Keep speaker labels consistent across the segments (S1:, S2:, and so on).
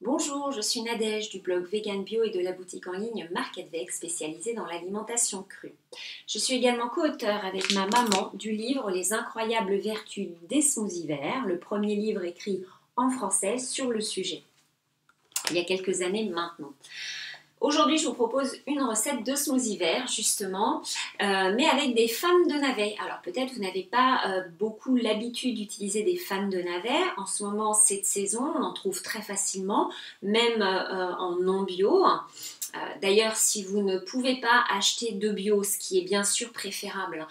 S1: Bonjour, je suis Nadège du blog Vegan Bio et de la boutique en ligne Market Veg spécialisée dans l'alimentation crue. Je suis également co-auteure avec ma maman du livre Les incroyables vertus des smoothies verts, le premier livre écrit en français sur le sujet, il y a quelques années maintenant. Aujourd'hui, je vous propose une recette de smoothie vert, justement, mais avec des fans de navets. Alors, peut-être vous n'avez pas beaucoup l'habitude d'utiliser des fans de navets. En ce moment, cette saison, on en trouve très facilement, même en non bio. D'ailleurs, si vous ne pouvez pas acheter de bio, ce qui est bien sûr préférable,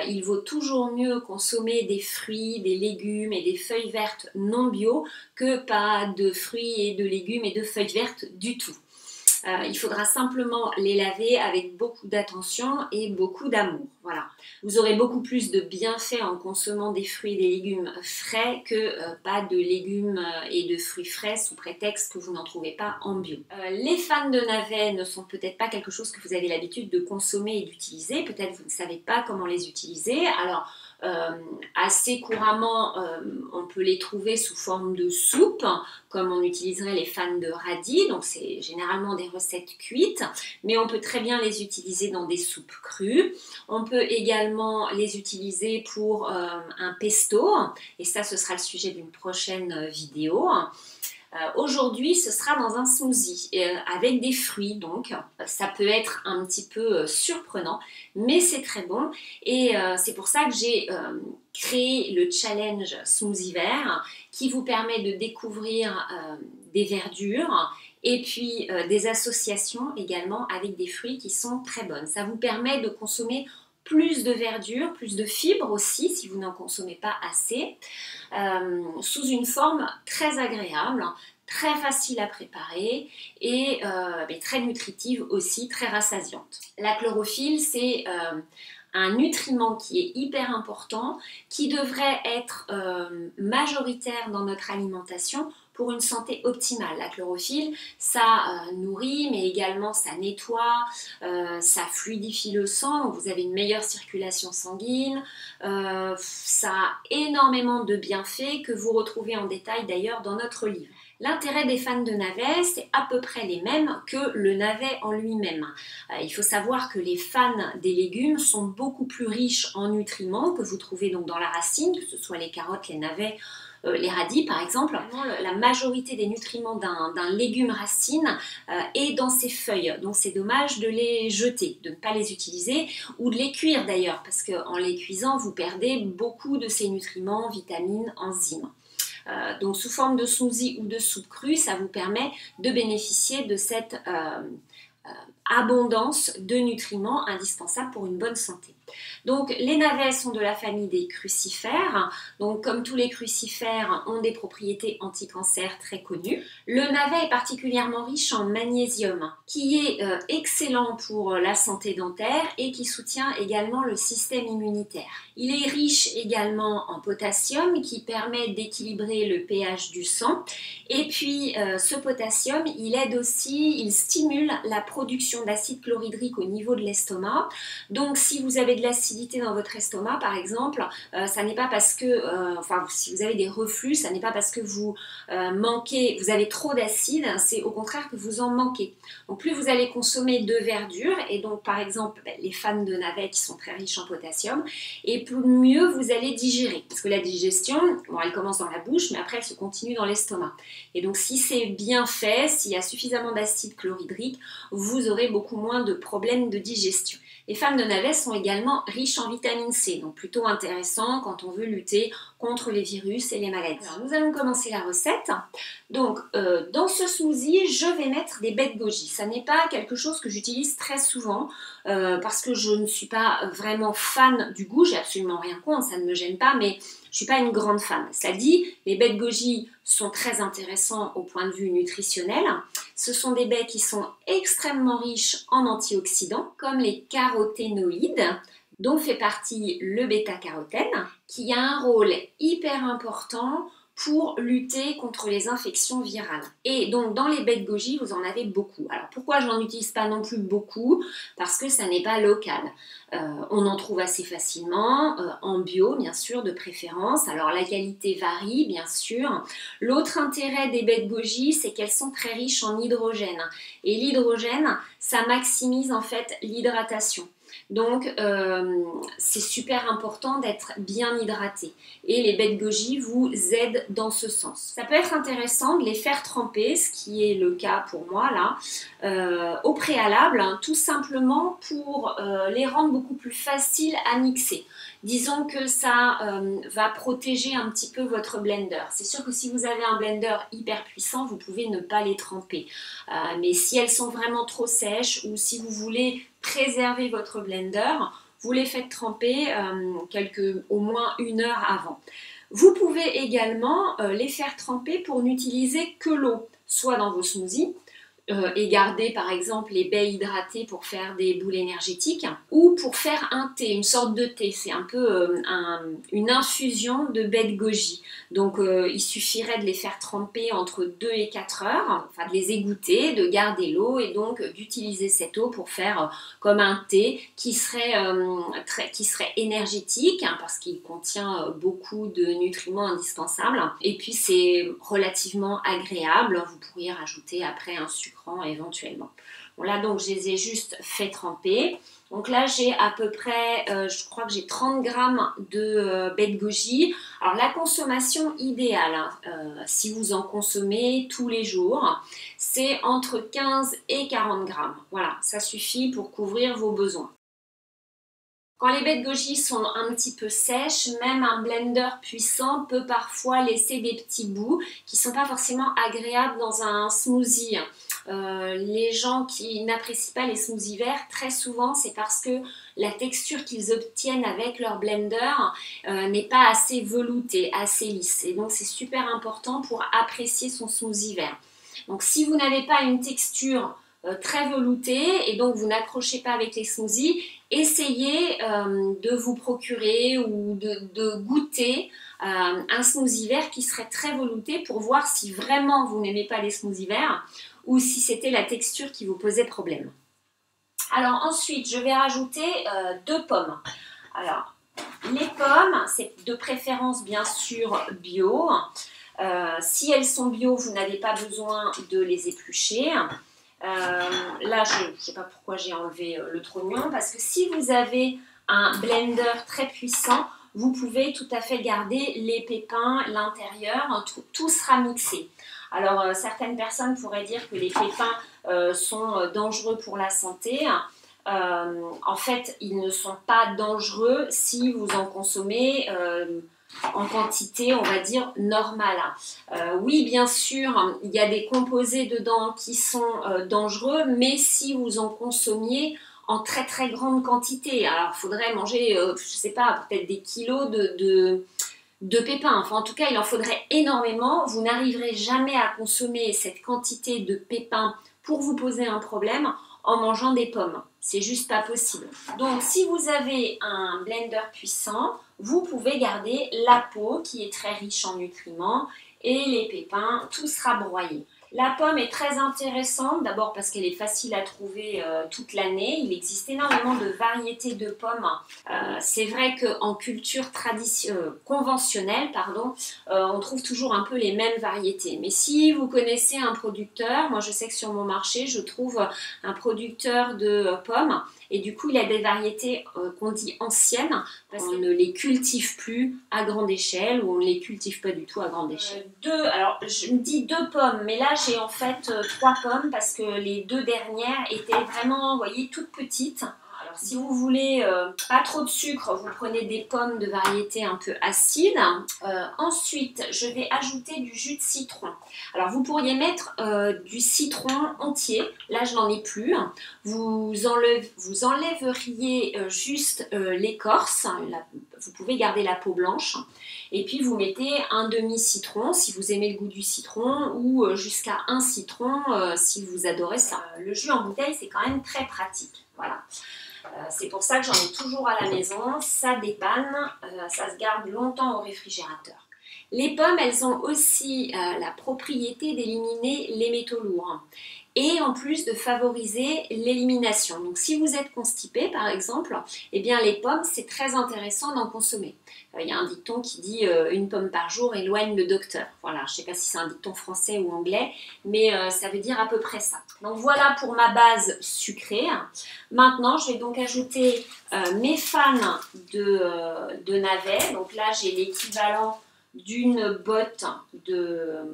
S1: il vaut toujours mieux consommer des fruits, des légumes et des feuilles vertes non bio que pas de fruits et de légumes et de feuilles vertes du tout. Il faudra simplement les laver avec beaucoup d'attention et beaucoup d'amour. Voilà. Vous aurez beaucoup plus de bienfaits en consommant des fruits et des légumes frais que pas de légumes et de fruits frais sous prétexte que vous n'en trouvez pas en bio. Les fans de navets ne sont peut-être pas quelque chose que vous avez l'habitude de consommer et d'utiliser. Peut-être vous ne savez pas comment les utiliser. Alors, assez couramment, on peut les trouver sous forme de soupe, comme on utiliserait les fans de radis, donc c'est généralement des recettes cuites, mais on peut très bien les utiliser dans des soupes crues. On peut également les utiliser pour un pesto, et ça ce sera le sujet d'une prochaine vidéo. Aujourd'hui, ce sera dans un smoothie avec des fruits, donc ça peut être un petit peu surprenant, mais c'est très bon et c'est pour ça que j'ai créé le challenge smoothie vert qui vous permet de découvrir des verdures et puis des associations également avec des fruits qui sont très bonnes. Ça vous permet de consommer plus de verdure, plus de fibres aussi si vous n'en consommez pas assez, sous une forme très agréable, très facile à préparer et très nutritive aussi, très rassasiante. La chlorophylle, c'est un nutriment qui est hyper important, qui devrait être majoritaire dans notre alimentation pour une santé optimale. La chlorophylle, ça nourrit, mais également ça nettoie, ça fluidifie le sang, donc vous avez une meilleure circulation sanguine, ça a énormément de bienfaits que vous retrouvez en détail d'ailleurs dans notre livre. L'intérêt des fans de navets, c'est à peu près les mêmes que le navet en lui-même. Il faut savoir que les fans des légumes sont beaucoup plus riches en nutriments que vous trouvez donc dans la racine, que ce soit les carottes, les navets, les radis par exemple. La majorité des nutriments d'un légume racine est dans ses feuilles, donc c'est dommage de les jeter, de ne pas les utiliser ou de les cuire d'ailleurs, parce qu'en les cuisant, vous perdez beaucoup de ces nutriments, vitamines, enzymes. Donc sous forme de smoothie ou de soupe crue, ça vous permet de bénéficier de cette abondance de nutriments indispensables pour une bonne santé. Donc les navets sont de la famille des crucifères, donc comme tous les crucifères ont des propriétés anti-cancer très connues. Le navet est particulièrement riche en magnésium qui est excellent pour la santé dentaire et qui soutient également le système immunitaire. Il est riche également en potassium qui permet d'équilibrer le pH du sang et puis ce potassium il aide aussi, il stimule la production d'acide chlorhydrique au niveau de l'estomac. Donc si vous avez de l'acidité dans votre estomac par exemple, ça n'est pas parce que, si vous avez des reflux, ça n'est pas parce que vous manquez, vous avez trop d'acide, c'est au contraire que vous en manquez. Donc plus vous allez consommer de verdure, et donc par exemple les fans de navets qui sont très riches en potassium, et plus mieux vous allez digérer. Parce que la digestion, bon, elle commence dans la bouche, mais après elle se continue dans l'estomac. Et donc si c'est bien fait, s'il y a suffisamment d'acide chlorhydrique, vous aurez beaucoup moins de problèmes de digestion. Les fans de navets sont également riches en vitamine C, donc plutôt intéressant quand on veut lutter contre les virus et les maladies. Alors nous allons commencer la recette. Donc dans ce smoothie, je vais mettre des baies de goji. Ça n'est pas quelque chose que j'utilise très souvent parce que je ne suis pas vraiment fan du goût, j'ai absolument rien contre, ça ne me gêne pas, mais je ne suis pas une grande fan. Cela dit, les baies de goji sont très intéressants au point de vue nutritionnel. Ce sont des baies qui sont extrêmement riches en antioxydants, comme les caroténoïdes, dont fait partie le bêta-carotène, qui a un rôle hyper important pour lutter contre les infections virales. Et donc dans les baies de goji, vous en avez beaucoup. Alors pourquoi je n'en utilise pas non plus beaucoup? Parce que ça n'est pas local. On en trouve assez facilement, en bio bien sûr de préférence. Alors la qualité varie bien sûr. L'autre intérêt des baies de goji, c'est qu'elles sont très riches en hydrogène. Et l'hydrogène, ça maximise en fait l'hydratation. Donc c'est super important d'être bien hydraté et les baies de goji vous aident dans ce sens. Ça peut être intéressant de les faire tremper, ce qui est le cas pour moi là, au préalable, hein, tout simplement pour les rendre beaucoup plus faciles à mixer. Disons que ça va protéger un petit peu votre blender. C'est sûr que si vous avez un blender hyper puissant, vous pouvez ne pas les tremper. Mais si elles sont vraiment trop sèches ou si vous voulez préserver votre blender, vous les faites tremper au moins 1 heure avant. Vous pouvez également les faire tremper pour n'utiliser que l'eau, soit dans vos smoothies, et garder par exemple les baies hydratées pour faire des boules énergétiques ou pour faire un thé, une sorte de thé. C'est un peu une infusion de baies de goji. Donc il suffirait de les faire tremper entre 2 et 4 heures, enfin de les égoutter, de garder l'eau et donc d'utiliser cette eau pour faire comme un thé qui serait énergétique hein, parce qu'il contient beaucoup de nutriments indispensables et puis c'est relativement agréable. Vous pourriez rajouter après un sucre éventuellement. Bon là donc je les ai juste fait tremper. Donc là j'ai à peu près, je crois que j'ai 30 grammes de baies de goji. Alors la consommation idéale, hein, si vous en consommez tous les jours, c'est entre 15 et 40 grammes. Voilà, ça suffit pour couvrir vos besoins. Quand les baies de goji sont un petit peu sèches, même un blender puissant peut parfois laisser des petits bouts qui ne sont pas forcément agréables dans un smoothie. Les gens qui n'apprécient pas les smoothies verts, très souvent c'est parce que la texture qu'ils obtiennent avec leur blender n'est pas assez veloutée, assez lisse. Et donc c'est super important pour apprécier son smoothie vert. Donc si vous n'avez pas une texture très velouté et donc vous n'accrochez pas avec les smoothies, essayez de vous procurer ou de goûter un smoothie vert qui serait très velouté pour voir si vraiment vous n'aimez pas les smoothies verts ou si c'était la texture qui vous posait problème. Alors ensuite, je vais rajouter 2 pommes. Alors, les pommes, c'est de préférence bien sûr bio. Si elles sont bio, vous n'avez pas besoin de les éplucher. Là, je ne sais pas pourquoi j'ai enlevé le trognon, parce que si vous avez un blender très puissant, vous pouvez tout à fait garder les pépins, l'intérieur, tout sera mixé. Alors, certaines personnes pourraient dire que les pépins sont dangereux pour la santé. En fait, ils ne sont pas dangereux si vous en consommez en quantité, on va dire, normale. Oui, bien sûr, il y a des composés dedans qui sont dangereux, mais si vous en consommiez en très très grande quantité, alors il faudrait manger, je ne sais pas, peut-être des kilos de pépins. Enfin, en tout cas, il en faudrait énormément. Vous n'arriverez jamais à consommer cette quantité de pépins pour vous poser un problème en mangeant des pommes. C'est juste pas possible. Donc, si vous avez un blender puissant, vous pouvez garder la peau qui est très riche en nutriments et les pépins, tout sera broyé. La pomme est très intéressante, d'abord parce qu'elle est facile à trouver toute l'année. Il existe énormément de variétés de pommes. C'est vrai qu'en culture conventionnelle, on trouve toujours un peu les mêmes variétés. Mais si vous connaissez un producteur, moi je sais que sur mon marché, je trouve un producteur de pommes. Et du coup, il y a des variétés qu'on dit anciennes, parce qu'on ne les cultive plus à grande échelle, ou on ne les cultive pas du tout à grande échelle. Alors je me dis 2 pommes, mais là j'ai en fait 3 pommes, parce que les 2 dernières étaient vraiment, vous voyez, toutes petites. Alors si vous voulez pas trop de sucre, vous prenez des pommes de variété un peu acide. Ensuite, je vais ajouter du jus de citron. Alors vous pourriez mettre du citron entier. Là, je n'en ai plus. Vous enlèveriez juste l'écorce. Vous pouvez garder la peau blanche. Et puis vous mettez un demi-citron si vous aimez le goût du citron, ou jusqu'à 1 citron si vous adorez ça. Le jus en bouteille, c'est quand même très pratique. Voilà. C'est pour ça que j'en ai toujours à la maison, ça dépanne, ça se garde longtemps au réfrigérateur. Les pommes, elles ont aussi la propriété d'éliminer les métaux lourds et en plus de favoriser l'élimination. Donc si vous êtes constipé par exemple, eh bien les pommes c'est très intéressant d'en consommer. Il y a un dicton qui dit une pomme par jour éloigne le docteur. Voilà, je ne sais pas si c'est un dicton français ou anglais, mais ça veut dire à peu près ça. Donc voilà pour ma base sucrée. Maintenant je vais donc ajouter mes fans de navets. Donc là j'ai l'équivalent d'une botte de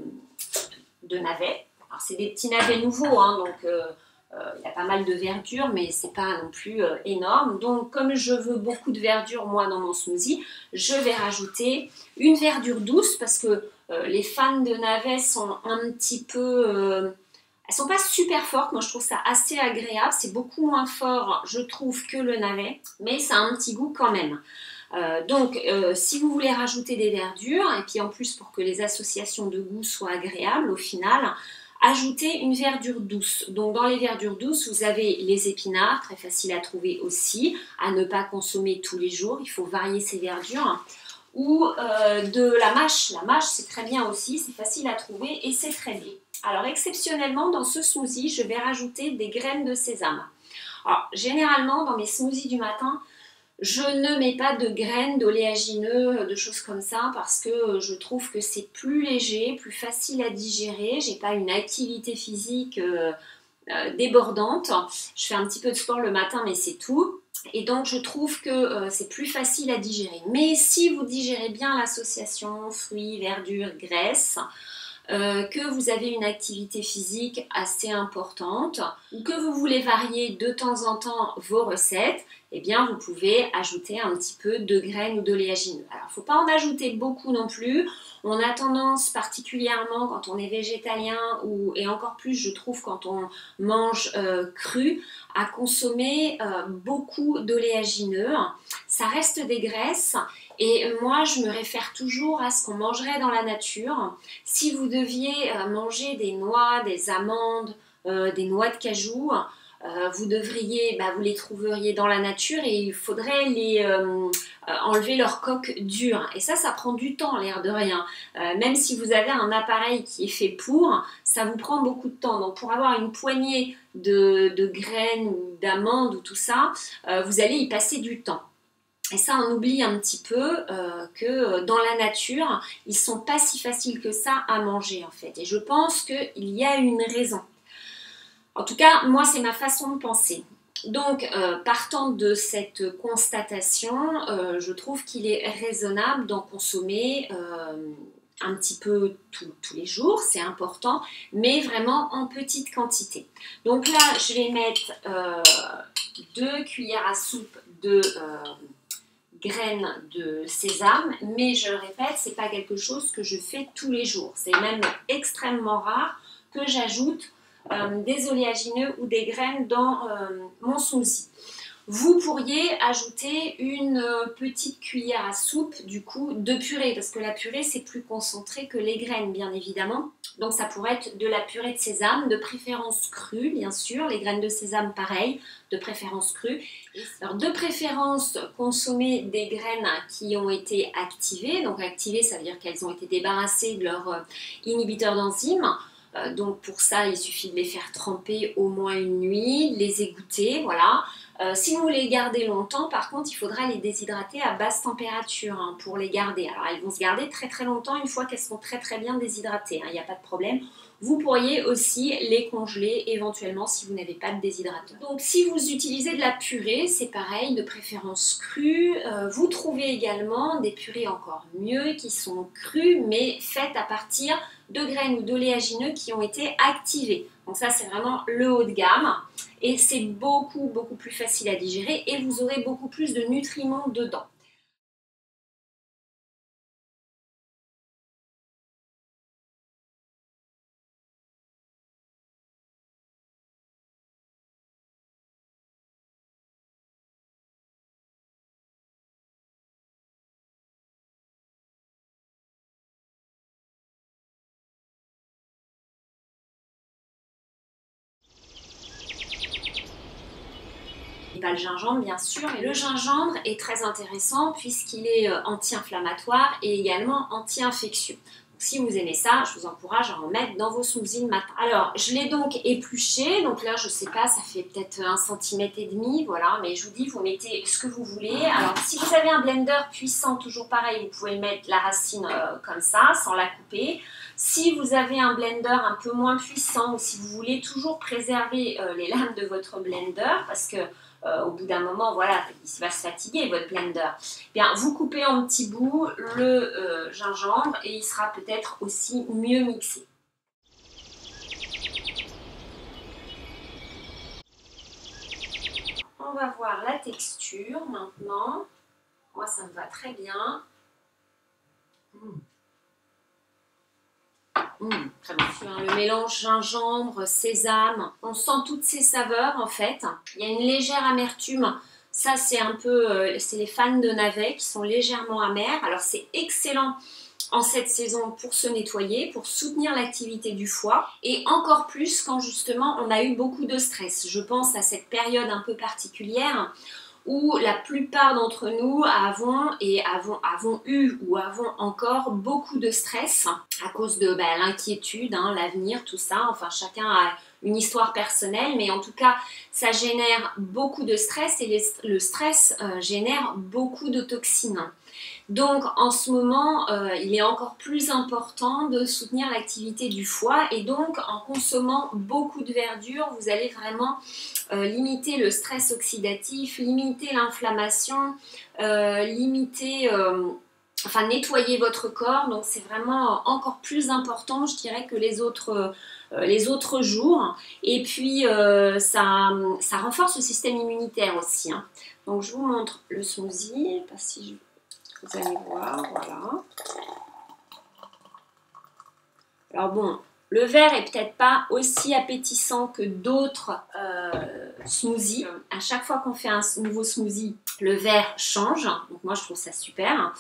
S1: navets. Alors c'est des petits navets nouveaux, hein, donc il y a pas mal de verdure, mais c'est pas non plus énorme. Donc comme je veux beaucoup de verdure moi dans mon smoothie, je vais rajouter une verdure douce parce que les fans de navets sont un petit peu... elles sont pas super fortes, moi je trouve ça assez agréable, c'est beaucoup moins fort je trouve que le navet, mais ça a un petit goût quand même. Donc si vous voulez rajouter des verdures, et puis en plus pour que les associations de goût soient agréables au final, ajoutez une verdure douce. Donc dans les verdures douces, vous avez les épinards, très facile à trouver aussi, à ne pas consommer tous les jours, il faut varier ces verdures. Ou de la mâche. La mâche c'est très bien aussi, c'est facile à trouver et c'est très bien. Alors exceptionnellement dans ce smoothie, je vais rajouter des graines de sésame. Alors généralement dans mes smoothies du matin, je ne mets pas de graines, d'oléagineux, de choses comme ça parce que je trouve que c'est plus léger, plus facile à digérer. J'ai pas une activité physique débordante. Je fais un petit peu de sport le matin mais c'est tout. Et donc je trouve que c'est plus facile à digérer. Mais si vous digérez bien l'association fruits, verdures, graisses, que vous avez une activité physique assez importante ou que vous voulez varier de temps en temps vos recettes, eh bien vous pouvez ajouter un petit peu de graines ou d'oléagineux. Alors il ne faut pas en ajouter beaucoup non plus. On a tendance particulièrement quand on est végétalien et encore plus je trouve quand on mange cru à consommer beaucoup d'oléagineux. Ça reste des graisses. Et moi, je me réfère toujours à ce qu'on mangerait dans la nature. Si vous deviez manger des noix, des amandes, des noix de cajou, vous les trouveriez dans la nature et il faudrait les enlever leur coque dure. Et ça prend du temps, l'air de rien. Même si vous avez un appareil qui est fait pour, ça vous prend beaucoup de temps. Donc pour avoir une poignée de graines ou d'amandes ou tout ça, vous allez y passer du temps. Et ça, on oublie un petit peu que dans la nature, ils ne sont pas si faciles que ça à manger en fait. Et je pense qu'il y a une raison. En tout cas, moi, c'est ma façon de penser. Donc, partant de cette constatation, je trouve qu'il est raisonnable d'en consommer un petit peu tous les jours, c'est important, mais vraiment en petite quantité. Donc là, je vais mettre 2 cuillères à soupe de graines de sésame, mais je le répète, c'est pas quelque chose que je fais tous les jours. C'est même extrêmement rare que j'ajoute des oléagineux ou des graines dans mon smoothie. Vous pourriez ajouter une petite cuillère à soupe du coup de purée parce que la purée c'est plus concentré que les graines bien évidemment. Donc ça pourrait être de la purée de sésame, de préférence crue bien sûr, les graines de sésame pareil, de préférence crue. Alors de préférence consommer des graines qui ont été activées, donc activées ça veut dire qu'elles ont été débarrassées de leur inhibiteur d'enzymes. Donc pour ça, il suffit de les faire tremper au moins une nuit, de les égoutter, voilà. Si vous voulez les garder longtemps, par contre, il faudra les déshydrater à basse température hein, pour les garder. Alors elles vont se garder très très longtemps une fois qu'elles sont très très bien déshydratées, il n'y a pas de problème. Vous pourriez aussi les congeler éventuellement si vous n'avez pas de déshydrateur. Donc si vous utilisez de la purée, c'est pareil, de préférence crue. Vous trouvez également des purées encore mieux qui sont crues mais faites à partir de graines ou d'oléagineux qui ont été activés. Donc ça c'est vraiment le haut de gamme et c'est beaucoup plus facile à digérer et vous aurez beaucoup plus de nutriments dedans. Et pas le gingembre bien sûr. Et le gingembre est très intéressant puisqu'il est anti-inflammatoire et également anti-infectieux. Si vous aimez ça, je vous encourage à en mettre dans vos smoothies le matin. Alors, je l'ai donc épluché. Donc là, je sais pas, ça fait peut-être 1,5 cm, voilà. Mais je vous dis, vous mettez ce que vous voulez. Alors, si vous avez un blender puissant, toujours pareil, vous pouvez mettre la racine comme ça, sans la couper. Si vous avez un blender un peu moins puissant ou si vous voulez toujours préserver les lames de votre blender, parce que au bout d'un moment, voilà, il va se fatiguer votre blender. Bien, vous coupez en petits bouts le gingembre et il sera peut-être aussi mieux mixé. On va voir la texture maintenant. Moi, ça me va très bien. Très bon. Le mélange gingembre, sésame, on sent toutes ces saveurs en fait. Il y a une légère amertume. Ça, c'est un peu, c'est les fans de navets qui sont légèrement amers. Alors, c'est excellent en cette saison pour se nettoyer, pour soutenir l'activité du foie et encore plus quand justement on a eu beaucoup de stress. Je pense à cette période un peu particulière où la plupart d'entre nous avons eu ou avons encore beaucoup de stress à cause de l'inquiétude, l'avenir, tout ça. Enfin, chacun a une histoire personnelle, mais en tout cas, ça génère beaucoup de stress et le stress génère beaucoup de toxines. Donc en ce moment, il est encore plus important de soutenir l'activité du foie et donc en consommant beaucoup de verdure, vous allez vraiment limiter le stress oxydatif, limiter l'inflammation, nettoyer votre corps. Donc c'est vraiment encore plus important, je dirais, que les autres jours. Et puis ça renforce le système immunitaire aussi. Donc je vous montre le smoothie, pas si vous allez voir, voilà. Alors bon, le vert est peut-être pas aussi appétissant que d'autres smoothies. À chaque fois qu'on fait un nouveau smoothie, le vert change. Donc moi je trouve ça super.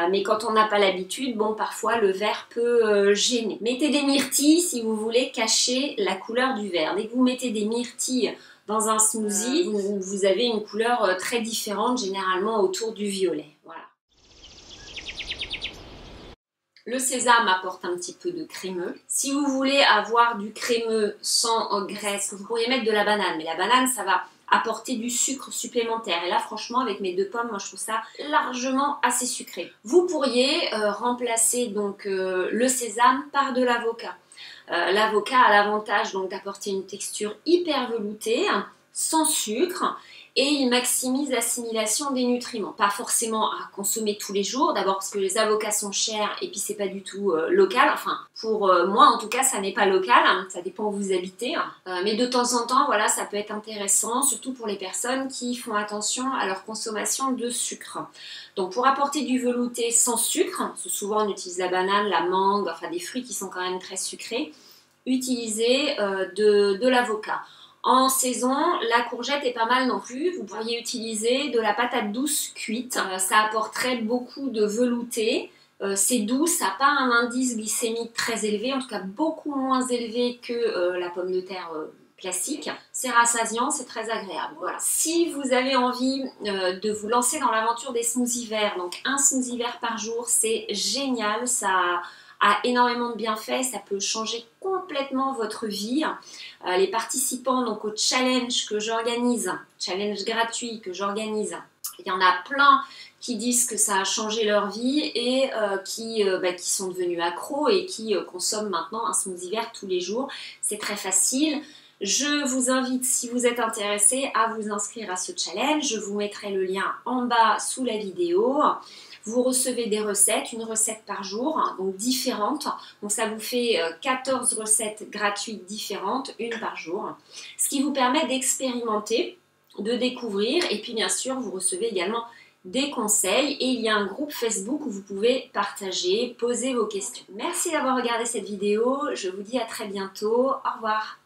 S1: Mais quand on n'a pas l'habitude, bon parfois le vert peut gêner. Mettez des myrtilles si vous voulez cacher la couleur du vert. Dès que vous mettez des myrtilles dans un smoothie, vous avez une couleur très différente, généralement autour du violet. Voilà. Le sésame apporte un petit peu de crémeux. Si vous voulez avoir du crémeux sans graisse, vous pourriez mettre de la banane. Mais la banane, ça va apporter du sucre supplémentaire. Et là, franchement, avec mes 2 pommes, moi, je trouve ça largement assez sucré. Vous pourriez remplacer donc le sésame par de l'avocat. L'avocat a l'avantage donc d'apporter une texture hyper veloutée, sans sucre, et il maximise l'assimilation des nutriments. Pas forcément à consommer tous les jours, d'abord parce que les avocats sont chers et puis c'est pas du tout local. Enfin, pour moi en tout cas, ça n'est pas local, ça dépend où vous habitez. Mais de temps en temps, voilà, ça peut être intéressant, surtout pour les personnes qui font attention à leur consommation de sucre. Donc pour apporter du velouté sans sucre, parce que souvent on utilise la banane, la mangue, enfin des fruits qui sont quand même très sucrés, utilisez de l'avocat. En saison, la courgette est pas mal non plus. Vous pourriez utiliser de la patate douce cuite. Ça apporterait beaucoup de velouté. C'est doux, ça n'a pas un indice glycémique très élevé, en tout cas beaucoup moins élevé que la pomme de terre classique. C'est rassasiant, c'est très agréable. Voilà. Si vous avez envie de vous lancer dans l'aventure des smoothies verts, donc un smoothie vert par jour, c'est génial, ça a énormément de bienfaits, ça peut changer complètement votre vie. Les participants donc au challenge que j'organise, challenge gratuit que j'organise, il y en a plein qui disent que ça a changé leur vie et qui sont devenus accros et qui consomment maintenant un smoothie vert tous les jours. C'est très facile. Je vous invite, si vous êtes intéressé, à vous inscrire à ce challenge. Je vous mettrai le lien en bas sous la vidéo. Vous recevez des recettes, une recette par jour, donc différentes. Donc ça vous fait 14 recettes gratuites différentes, une par jour. Ce qui vous permet d'expérimenter, de découvrir. Et puis bien sûr, vous recevez également des conseils. Et il y a un groupe Facebook où vous pouvez partager, poser vos questions. Merci d'avoir regardé cette vidéo. Je vous dis à très bientôt. Au revoir.